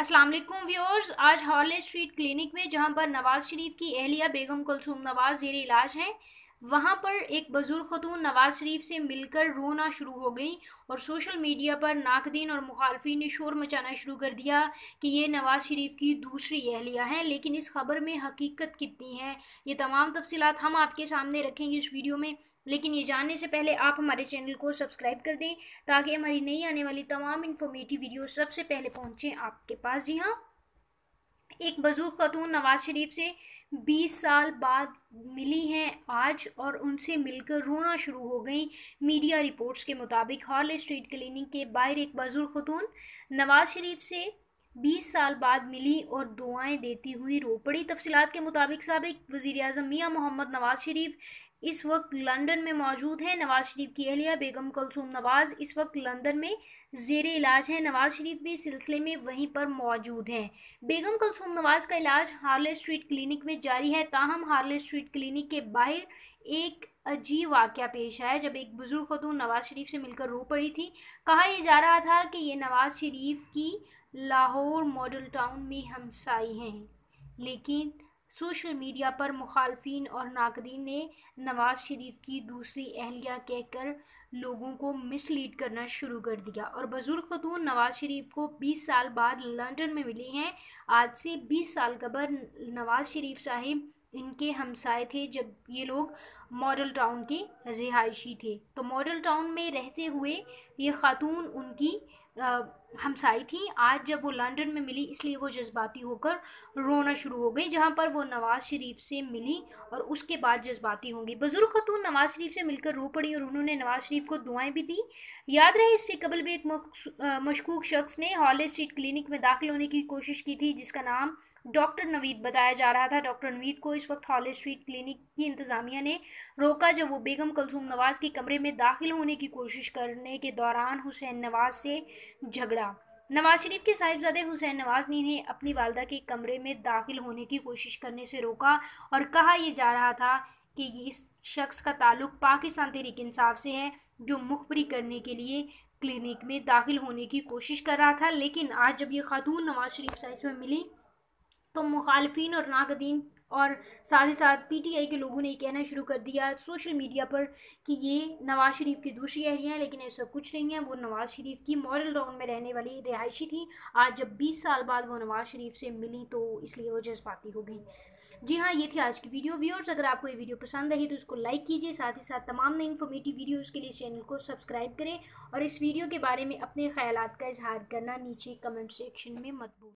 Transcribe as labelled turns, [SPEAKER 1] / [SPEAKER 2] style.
[SPEAKER 1] अस्सलाम वालेकुम व्यूअर्स। आज हॉले स्ट्रीट क्लिनिक में जहां पर नवाज शरीफ की अहलिया बेगम कुलसूम नवाज ज़ेरे इलाज हैं, वहां पर एक बुजुर्ग खतून नवाज शरीफ से मिलकर रोना शुरू हो गई और सोशल मीडिया पर नाकदीन और मुखालफिन ने शोर मचाना शुरू कर दिया कि ये नवाज शरीफ की दूसरी अहलिया हैं। लेकिन इस खबर में हकीकत कितनी है, ये तमाम तफसीलात हम आपके सामने रखेंगे इस वीडियो में। लेकिन ये जानने से पहले आप हमारे चैनल को सब्सक्राइब कर दें ताकि हमारी नई आने वाली तमाम इन्फॉर्मेटिव वीडियो सबसे पहले पहुंचे आपके पास। जी हाँ, एक बुजुर्ग खतून नवाज शरीफ से 20 साल बाद मिली हैं आज और उनसे मिलकर रोना शुरू हो गई। मीडिया रिपोर्ट्स के मुताबिक हॉले स्ट्रीट क्लिनिक के बाहर एक बुजुर्ग खतून नवाज शरीफ से 20 साल बाद मिली और दुआएं देती हुई रो पड़ी। तफसीलात के मुताबिक साबिक वज़ीर आज़म मियां मोहम्मद नवाज शरीफ इस वक्त लंदन में मौजूद हैं। नवाज शरीफ की अहलिया बेगम कुलसूम नवाज इस वक्त लंदन में ज़ेरे इलाज हैं। नवाज शरीफ भी इस सिलसिले में वहीं पर मौजूद हैं। बेगम कुलसूम नवाज का इलाज हार्ले स्ट्रीट क्लिनिक में जारी है। ताहम हार्ले स्ट्रीट क्लिनिक के बाहर एक अजीब वाक़या पेश आया जब एक बुजुर्ग खतून नवाज शरीफ से मिलकर रो पड़ी थी। कहा यह जा रहा था कि ये नवाज शरीफ की लाहौर मॉडल टाउन में हमसाई हैं, लेकिन सोशल मीडिया पर मुखालफिन और नाकदीन ने नवाज शरीफ की दूसरी अहलिया कहकर लोगों को मिसलीड करना शुरू कर दिया और बुजुर्ग खतून नवाज शरीफ को 20 साल बाद लंदन में मिली हैं। आज से 20 साल कबल नवाज शरीफ साहिब इनके हमसाए थे जब ये लोग मॉडल टाउन के रिहायशी थे। तो मॉडल टाउन में रहते हुए ये खातून उनकी हमसाई थी। आज जब वो लंदन में मिली इसलिए वो जज्बाती होकर रोना शुरू हो गई, जहाँ पर वो नवाज शरीफ से मिली और उसके बाद जज्बाती होंगी। बुजुर्ग खतून नवाज शरीफ से मिलकर रो पड़ी और उन्होंने नवाज शरीफ को दुआएं भी दी। याद रहे इससे कबल भी एक मशकूक शख्स ने हॉले स्ट्रीट क्लिनिक में दाखिल होने की कोशिश की थी जिसका नाम डॉक्टर नवीद बताया जा रहा था। डॉक्टर नवीद को इस वक्त हॉले स्ट्रीट क्लिनिक की इंतज़ामिया ने रोका जब वो बेगम कुलसूम नवाज के कमरे में दाखिल होने की कोशिश करने के दौरान हुसैन नवाज से झगड़ा। नवाज शरीफ के साहिबजादे हुसैन नवाज ने इन्हें अपनी वालदा के कमरे में दाखिल होने की कोशिश करने से रोका और कहा यह जा रहा था कि इस शख्स का ताल्लुक पाकिस्तान तहरीक इंसाफ से है जो मुखबरी करने के लिए क्लिनिक में दाखिल होने की कोशिश कर रहा था। लेकिन आज जब ये खातून नवाज शरीफ साहिब में मिली तो मुखालफिन और नाकदीन और साथ ही साथ पीटीआई के लोगों ने कहना शुरू कर दिया सोशल मीडिया पर कि ये नवाज शरीफ की दूसरी अहलिया हैं, लेकिन ऐसा कुछ नहीं है। वो नवाज शरीफ की मॉडल टाउन में रहने वाली रिहायशी थी। आज जब 20 साल बाद वो नवाज शरीफ से मिली तो इसलिए वो जज्बाती हो गई। जी हाँ, ये थी आज की वीडियो। व्यूअर्स, अगर आपको ये वीडियो पसंद आई तो इसको लाइक कीजिए, साथ ही साथ तमाम नई इन्फॉर्मेटिव वीडियोज़ के लिए इस चैनल को सब्सक्राइब करें और इस वीडियो के बारे में अपने ख्यालात का इजहार करना नीचे कमेंट सेक्शन में मत भूलें।